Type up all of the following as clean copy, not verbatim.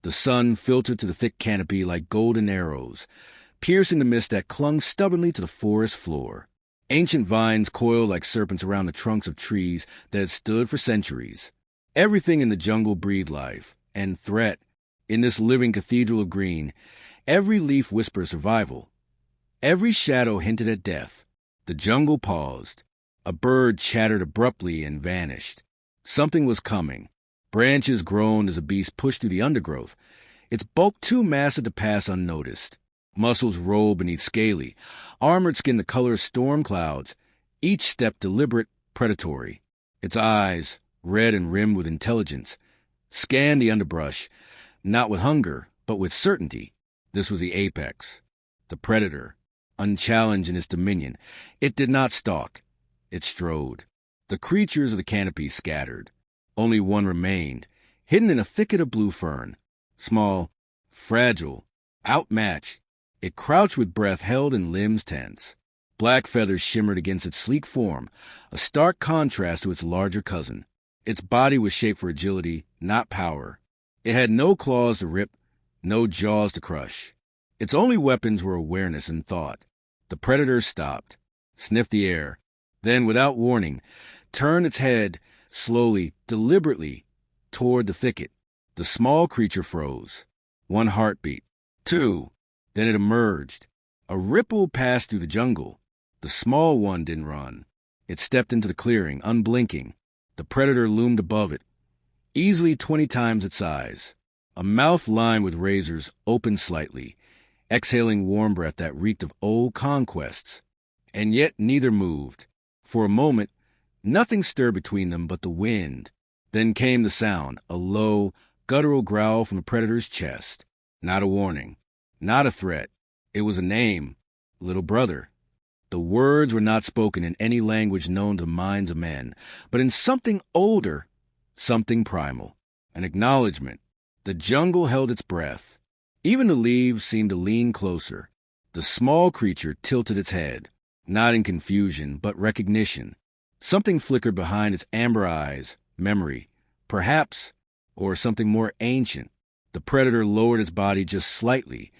The sun filtered through the thick canopy like golden arrows, piercing the mist that clung stubbornly to the forest floor. Ancient vines coiled like serpents around the trunks of trees that had stood for centuries. Everything in the jungle breathed life and threat. In this living cathedral of green, every leaf whispered survival. Every shadow hinted at death. The jungle paused. A bird chattered abruptly and vanished. Something was coming. Branches groaned as a beast pushed through the undergrowth, its bulk too massive to pass unnoticed. Muscles rolled beneath scaly, armored skin the color of storm clouds, each step deliberate, predatory. Its eyes, red and rimmed with intelligence, scanned the underbrush, not with hunger, but with certainty. This was the apex, the predator, unchallenged in its dominion. It did not stalk. It strode. The creatures of the canopy scattered. Only one remained, hidden in a thicket of blue fern. Small, fragile, outmatched, it crouched with breath held and limbs tense. Black feathers shimmered against its sleek form, a stark contrast to its larger cousin. Its body was shaped for agility, not power. It had no claws to rip, no jaws to crush. Its only weapons were awareness and thought. The predator stopped, sniffed the air, then, without warning, turned its head, slowly, deliberately, toward the thicket. The small creature froze. One heartbeat. Two. Then it emerged. A ripple passed through the jungle. The small one didn't run. It stepped into the clearing, unblinking. The predator loomed above it, easily 20 times its size. A mouth lined with razors opened slightly, exhaling warm breath that reeked of old conquests. And yet neither moved. For a moment, nothing stirred between them but the wind. Then came the sound, a low, guttural growl from the predator's chest. Not a warning, not a threat. It was a name, little brother. The words were not spoken in any language known to the minds of men, but in something older, something primal. An acknowledgement. The jungle held its breath. Even the leaves seemed to lean closer. The small creature tilted its head, not in confusion, but recognition. Something flickered behind its amber eyes, memory, perhaps, or something more ancient. The predator lowered its body just slightly,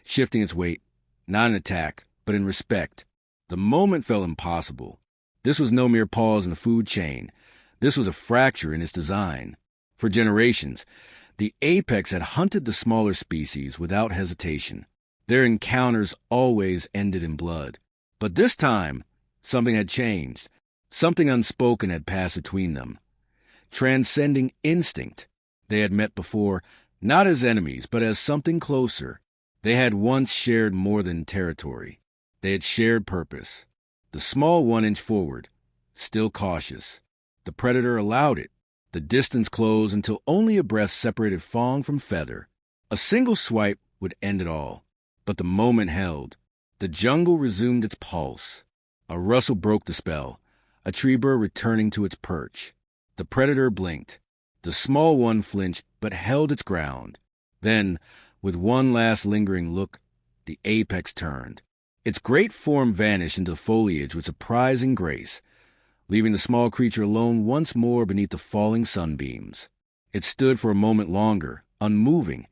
shifting its weight, not in attack, but in respect. The moment felt impossible. This was no mere pause in the food chain. This was a fracture in its design. For generations, the apex had hunted the smaller species without hesitation. Their encounters always ended in blood. But this time, something had changed. Something unspoken had passed between them. Transcending instinct, they had met before, not as enemies, but as something closer. They had once shared more than territory. They had shared purpose. The small one inched forward, still cautious. The predator allowed it. The distance closed until only a breath separated fawn from feather. A single swipe would end it all. But the moment held. The jungle resumed its pulse. A rustle broke the spell, a tree bird returning to its perch. The predator blinked. The small one flinched but held its ground. Then, with one last lingering look, the apex turned. Its great form vanished into the foliage with surprising grace, leaving the small creature alone once more beneath the falling sunbeams. It stood for a moment longer, unmoving,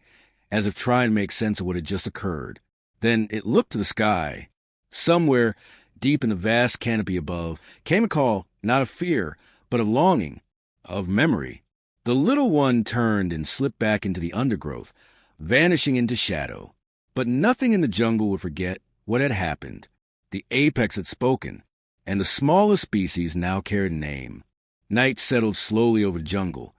as if trying to make sense of what had just occurred. Then it looked to the sky. Somewhere, deep in the vast canopy above, came a call, not of fear, but of longing, of memory. The little one turned and slipped back into the undergrowth, vanishing into shadow. But nothing in the jungle would forget what had happened. The apex had spoken, and the smallest species now carried a name. Night settled slowly over the jungle,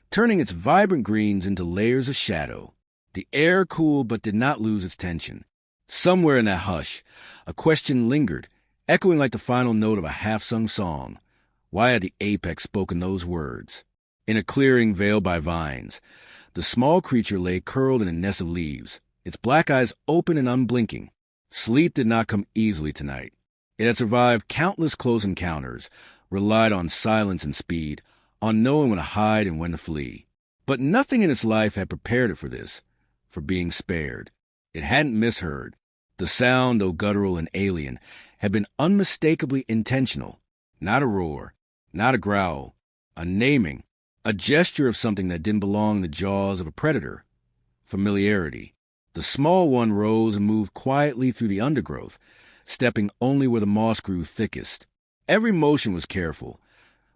turning its vibrant greens into layers of shadow. The air cooled but did not lose its tension. Somewhere in that hush, a question lingered, echoing like the final note of a half-sung song. Why had the apex spoken those words? In a clearing veiled by vines, the small creature lay curled in a nest of leaves, its black eyes open and unblinking. Sleep did not come easily tonight. It had survived countless close encounters, relied on silence and speed, on knowing when to hide and when to flee. But nothing in its life had prepared it for this, for being spared. It hadn't misheard. The sound, though guttural and alien, had been unmistakably intentional. Not a roar, not a growl, a naming, a gesture of something that didn't belong in the jaws of a predator. familiarity. The small one rose and moved quietly through the undergrowth, stepping only where the moss grew thickest. Every motion was careful,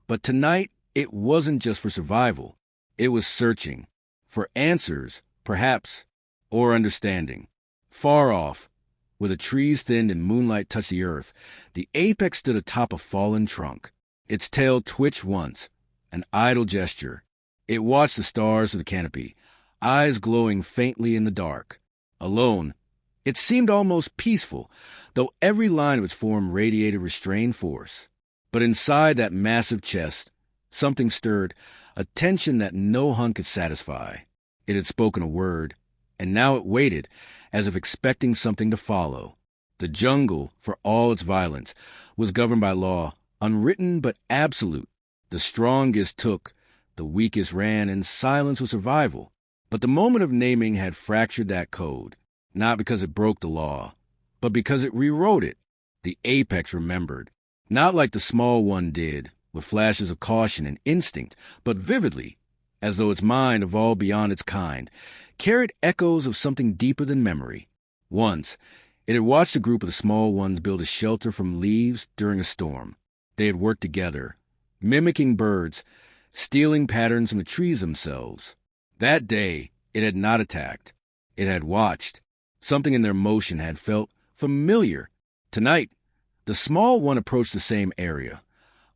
but tonight it wasn't just for survival. It was searching for answers, perhaps, or understanding. Far off, where the trees thinned and moonlight touched the earth, the apex stood atop a fallen trunk. Its tail twitched once, an idle gesture. It watched the stars of the canopy, eyes glowing faintly in the dark. Alone, it seemed almost peaceful, though every line of its form radiated restrained force. But inside that massive chest, something stirred, a tension that no hunt could satisfy. It had spoken a word, and now it waited, as if expecting something to follow. The jungle, for all its violence, was governed by law, unwritten but absolute. The strongest took, the weakest ran, and silence was survival. But the moment of naming had fractured that code, not because it broke the law, but because it rewrote it. The apex remembered, not like the small one did, with flashes of caution and instinct, but vividly, as though its mind, evolved beyond its kind, carried echoes of something deeper than memory. Once, it had watched a group of the small ones build a shelter from leaves during a storm. They had worked together, mimicking birds, stealing patterns from the trees themselves. That day, it had not attacked. It had watched. Something in their motion had felt familiar. Tonight, the small one approached the same area,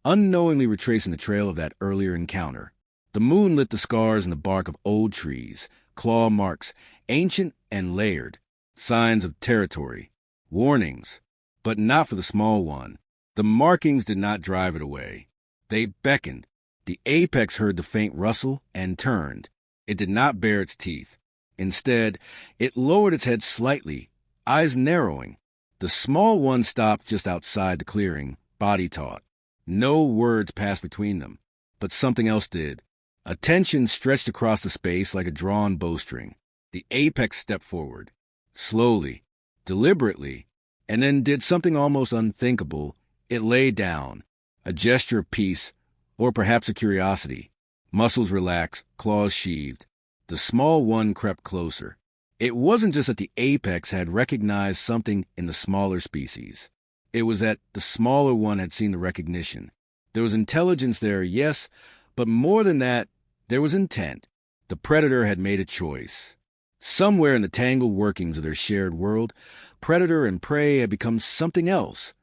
unknowingly retracing the trail of that earlier encounter. The moon lit the scars in the bark of old trees, claw marks, ancient and layered, signs of territory, warnings, but not for the small one. The markings did not drive it away. They beckoned. The apex heard the faint rustle and turned. It did not bare its teeth. Instead, it lowered its head slightly, eyes narrowing. The small one stopped just outside the clearing, body taut. No words passed between them, but something else did. A tension stretched across the space like a drawn bowstring. The apex stepped forward, slowly, deliberately, and then did something almost unthinkable. It lay down, a gesture of peace, or perhaps a curiosity. Muscles relaxed, claws sheathed. The small one crept closer. It wasn't just that the apex had recognized something in the smaller species. It was that the smaller one had seen the recognition. There was intelligence there, yes, but more than that, there was intent. The predator had made a choice. Somewhere in the tangled workings of their shared world, predator and prey had become something else.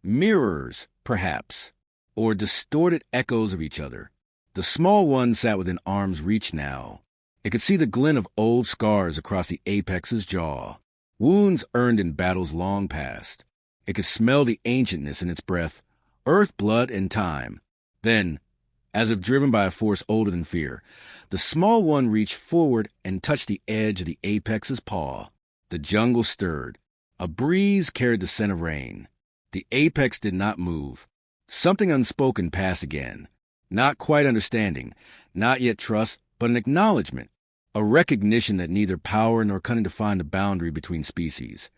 Mirrors, perhaps, or distorted echoes of each other. The small one sat within arm's reach now. It could see the glint of old scars across the apex's jaw, wounds earned in battles long past. It could smell the ancientness in its breath, earth, blood, and time. Then, as if driven by a force older than fear, the small one reached forward and touched the edge of the apex's paw. The jungle stirred. A breeze carried the scent of rain. The apex did not move. Something unspoken passed again. Not quite understanding, not yet trust, but an acknowledgement, a recognition that neither power nor cunning defined the boundary between species.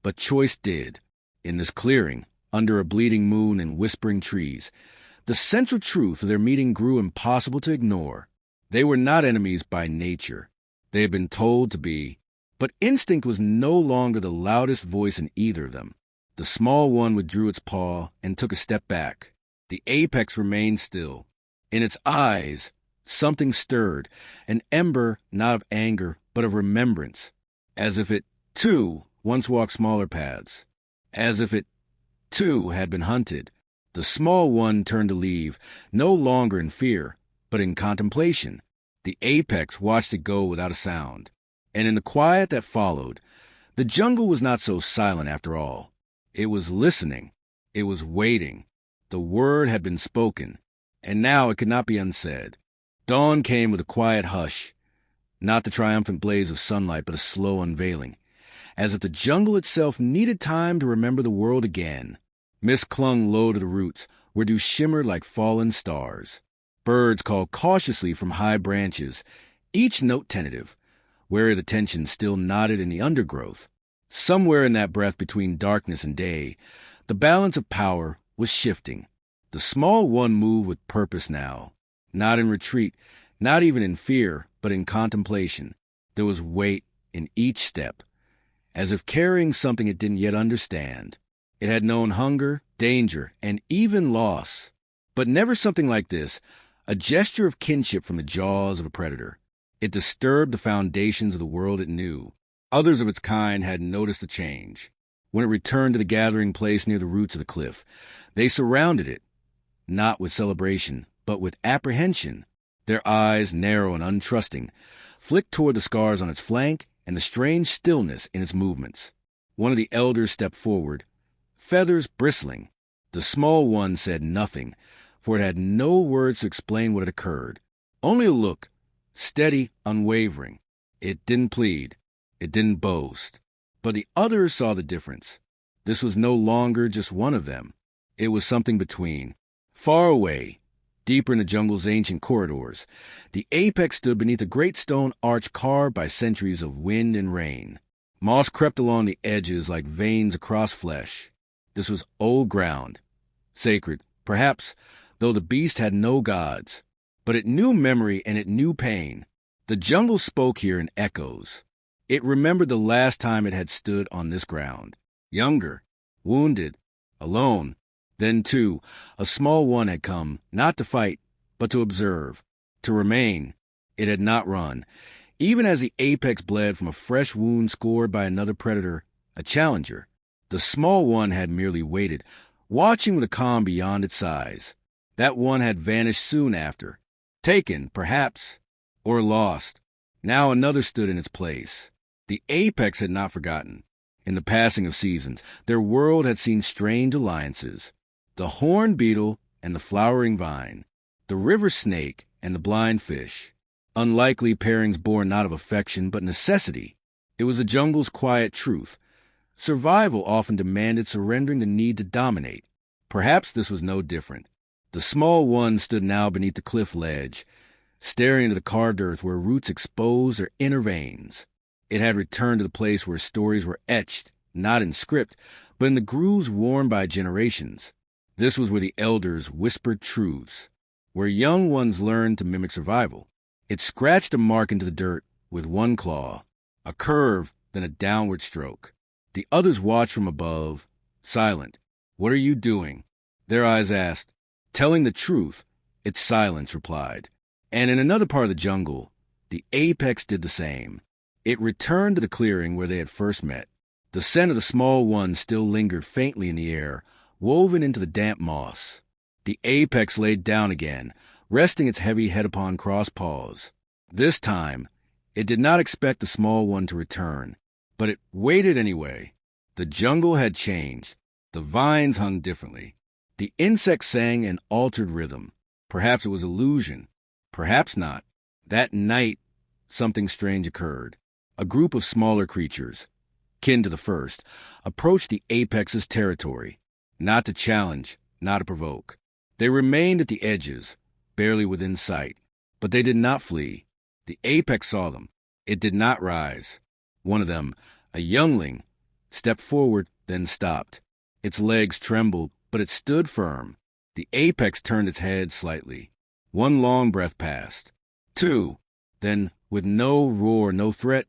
But choice did. In this clearing, under a bleeding moon and whispering trees, the central truth of their meeting grew impossible to ignore. They were not enemies by nature. They had been told to be, but instinct was no longer the loudest voice in either of them. The small one withdrew its paw and took a step back. The apex remained still. In its eyes, something stirred, an ember not of anger, but of remembrance, as if it, too, once walked smaller paths, as if it, too, had been hunted. The small one turned to leave, no longer in fear, but in contemplation. The apex watched it go without a sound. And in the quiet that followed, the jungle was not so silent after all. It was listening. It was waiting. The word had been spoken, and now it could not be unsaid. Dawn came with a quiet hush, not the triumphant blaze of sunlight, but a slow unveiling, as if the jungle itself needed time to remember the world again. Mist clung low to the roots, where dew shimmered like fallen stars. Birds called cautiously from high branches, each note tentative, where the tension still nodded in the undergrowth. Somewhere in that breath between darkness and day, the balance of power was shifting. The small one moved with purpose now, not in retreat, not even in fear, but in contemplation. There was weight, in each step, as if carrying something it didn't yet understand. It had known hunger, danger, and even loss, but never something like this, a gesture of kinship from the jaws of a predator. It disturbed the foundations of the world it knew. Others of its kind hadn't noticed the change. When it returned to the gathering place near the roots of the cliff, they surrounded it, not with celebration, but with apprehension. Their eyes, narrow and untrusting, flicked toward the scars on its flank and the strange stillness in its movements. One of the elders stepped forward, feathers bristling. The small one said nothing, for it had no words to explain what had occurred. Only a look, steady, unwavering. It didn't plead. It didn't boast. But the others saw the difference. This was no longer just one of them. It was something between. Far away, deeper in the jungle's ancient corridors, the apex stood beneath a great stone arch carved by centuries of wind and rain. Moss crept along the edges like veins across flesh. This was old ground, sacred, perhaps, though the beast had no gods. But it knew memory and it knew pain. The jungle spoke here in echoes. It remembered the last time it had stood on this ground. Younger, wounded, alone. Then, too, a small one had come, not to fight, but to observe, to remain. It had not run. Even as the apex bled from a fresh wound scored by another predator, a challenger, the small one had merely waited, watching with a calm beyond its size. That one had vanished soon after. Taken, perhaps, or lost. Now another stood in its place. The apex had not forgotten. In the passing of seasons, their world had seen strange alliances. The horned beetle and the flowering vine, the river snake and the blind fish. Unlikely pairings born not of affection but necessity. It was the jungle's quiet truth. Survival often demanded surrendering the need to dominate. Perhaps this was no different. The small one stood now beneath the cliff ledge, staring into the carved earth where roots exposed their inner veins. It had returned to the place where stories were etched, not in script, but in the grooves worn by generations. This was where the elders whispered truths, where young ones learned to mimic survival. It scratched a mark into the dirt with one claw, a curve, then a downward stroke. The others watched from above, silent. "What are you doing?" Their eyes asked. "Telling the truth," its silence replied. And in another part of the jungle, the apex did the same. It returned to the clearing where they had first met. The scent of the small one still lingered faintly in the air, woven into the damp moss. The apex laid down again, resting its heavy head upon crossed paws. This time, it did not expect the small one to return, but it waited anyway. The jungle had changed. The vines hung differently. The insects sang an altered rhythm. Perhaps it was illusion. Perhaps not. That night, something strange occurred. A group of smaller creatures, kin to the first, approached the apex's territory, not to challenge, not to provoke. They remained at the edges, barely within sight, but they did not flee. The apex saw them. It did not rise. One of them, a youngling, stepped forward, then stopped. Its legs trembled, but it stood firm. The apex turned its head slightly. One long breath passed. Two. Then, with no roar, no threat,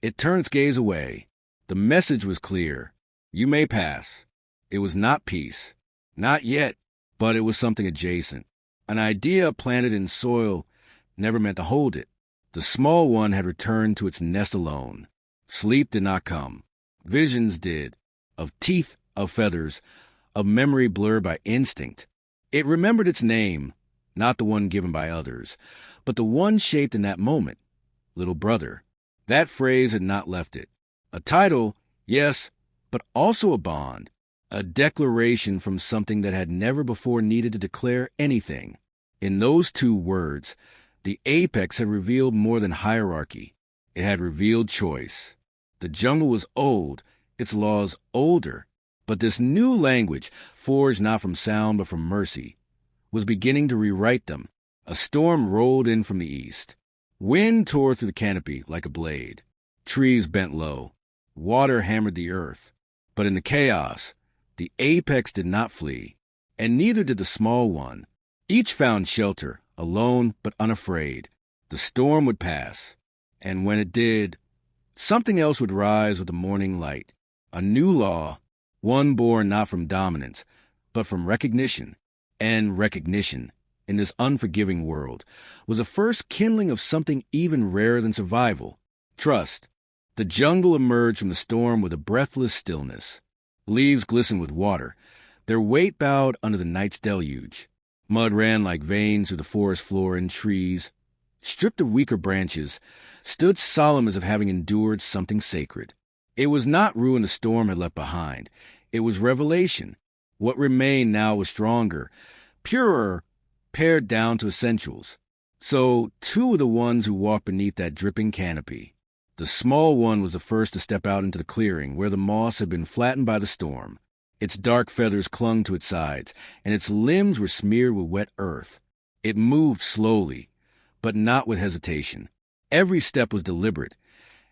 it turned its gaze away. The message was clear. You may pass. It was not peace. Not yet, but it was something adjacent. An idea planted in soil never meant to hold it. The small one had returned to its nest alone. Sleep did not come. Visions did, of teeth, of feathers, of memory blurred by instinct. It remembered its name, not the one given by others, but the one shaped in that moment, little brother. That phrase had not left it. A title, yes, but also a bond, a declaration from something that had never before needed to declare anything. In those two words, the apex had revealed more than hierarchy. It had revealed choice. The jungle was old, its laws older, but this new language, forged not from sound but from mercy, was beginning to rewrite them. A storm rolled in from the east. Wind tore through the canopy like a blade. Trees bent low. Water hammered the earth. But in the chaos, the apex did not flee, and neither did the small one. Each found shelter, alone but unafraid. The storm would pass, and when it did, Something else would rise with the morning light. A new law, one born not from dominance, but from recognition. And recognition, in this unforgiving world, was a first kindling of something even rarer than survival: trust. The jungle emerged from the storm with a breathless stillness. Leaves glistened with water. Their weight bowed under the night's deluge. Mud ran like veins through the forest floor, and trees, stripped of weaker branches, stood solemn as if having endured something sacred. It was not ruin the storm had left behind. It was revelation. What remained now was stronger, purer, pared down to essentials. So, two were the ones who walked beneath that dripping canopy. The small one was the first to step out into the clearing where the moss had been flattened by the storm. Its dark feathers clung to its sides, and its limbs were smeared with wet earth. It moved slowly, but not with hesitation. Every step was deliberate,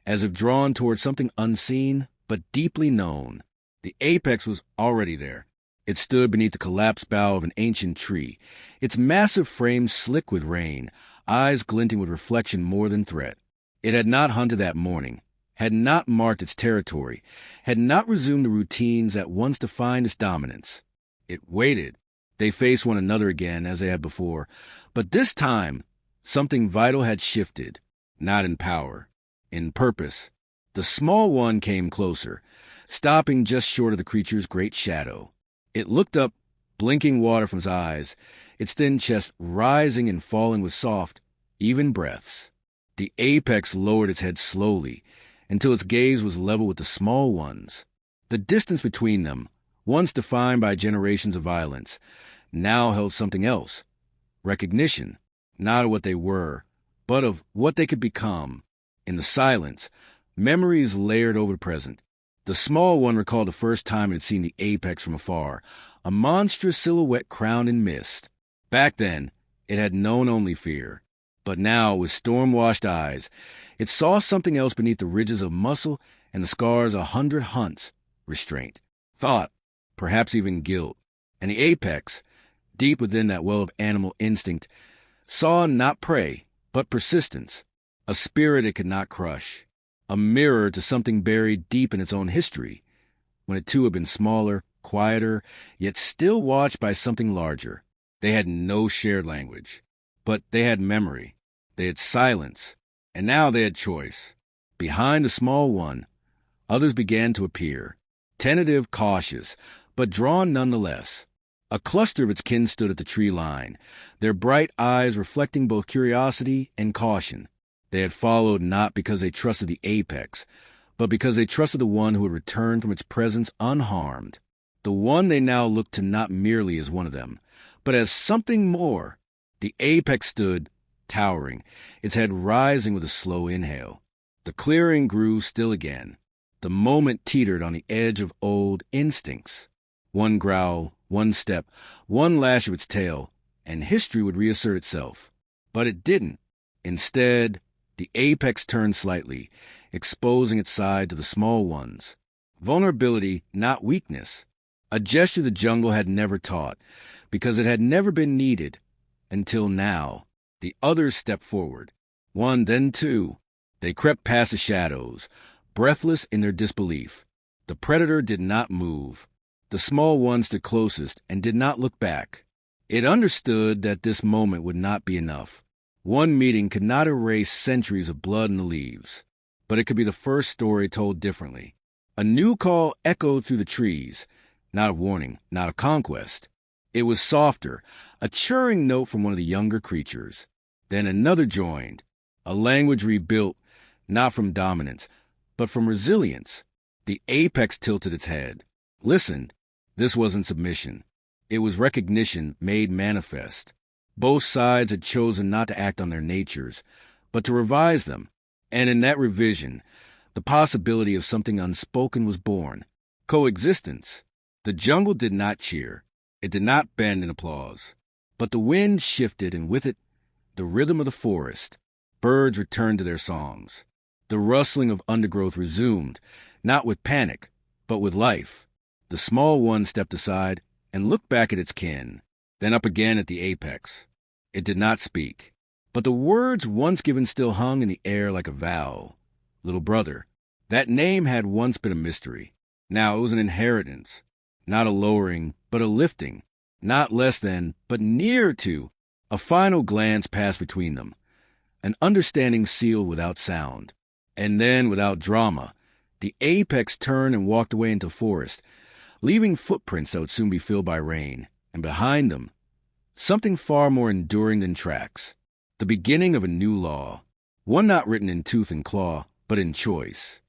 as if drawn toward something unseen but deeply known. The apex was already there. It stood beneath the collapsed bough of an ancient tree, its massive frame slick with rain, eyes glinting with reflection more than threat. It had not hunted that morning, had not marked its territory, had not resumed the routines that once defined its dominance. It waited. They faced one another again as they had before, but this time something vital had shifted, not in power, in purpose. The small one came closer, stopping just short of the creature's great shadow. It looked up, blinking water from its eyes, its thin chest rising and falling with soft, even breaths. The apex lowered its head slowly, until its gaze was level with the small one's. The distance between them, once defined by generations of violence, now held something else: recognition, not of what they were, but of what they could become. In the silence, memories layered over the present. The small one recalled the first time it had seen the apex from afar, a monstrous silhouette crowned in mist. Back then, it had known only fear. But now, with storm-washed eyes, it saw something else beneath the ridges of muscle and the scars of 100 hunts: restraint, thought, perhaps even guilt. And the apex, deep within that well of animal instinct, saw not prey, but persistence, a spirit it could not crush, a mirror to something buried deep in its own history, when it too had been smaller, quieter, yet still watched by something larger. They had no shared language, but they had memory. They had silence, and now they had choice. Behind the small one, others began to appear, tentative, cautious, but drawn nonetheless. A cluster of its kin stood at the tree line, their bright eyes reflecting both curiosity and caution. They had followed not because they trusted the apex, but because they trusted the one who had returned from its presence unharmed. The one they now looked to not merely as one of them, but as something more. The apex stood, towering, its head rising with a slow inhale. The clearing grew still again. The moment teetered on the edge of old instincts. One growl, one step, one lash of its tail, and history would reassert itself. But it didn't. Instead, the apex turned slightly, exposing its side to the small ones. Vulnerability, not weakness. A gesture the jungle had never taught, because it had never been needed. Until now. The others stepped forward. One, then two. They crept past the shadows, breathless in their disbelief. The predator did not move. The small one stood closest and did not look back. It understood that this moment would not be enough. One meeting could not erase centuries of blood in the leaves, but it could be the first story told differently. A new call echoed through the trees, not of warning, not of conquest. It was softer, a churring note from one of the younger creatures. Then another joined, a language rebuilt, not from dominance, but from resilience. The apex tilted its head. Listened. This wasn't submission. It was recognition made manifest. Both sides had chosen not to act on their natures, but to revise them. And in that revision, the possibility of something unspoken was born. Coexistence. The jungle did not cheer. It did not bend in applause. But the wind shifted, and with it, the rhythm of the forest. Birds returned to their songs. The rustling of undergrowth resumed, not with panic, but with life. The small one stepped aside and looked back at its kin, then up again at the apex. It did not speak, but the words once given still hung in the air like a vow. Little brother, That name had once been a mystery. Now it was an inheritance. Not a lowering, but a lifting. Not less than, but near to. A final glance passed between them. An understanding sealed without sound. And then, without drama, the apex turned and walked away into forest, leaving footprints that would soon be filled by rain. And behind them, something far more enduring than tracks. The beginning of a new law. One not written in tooth and claw, but in choice.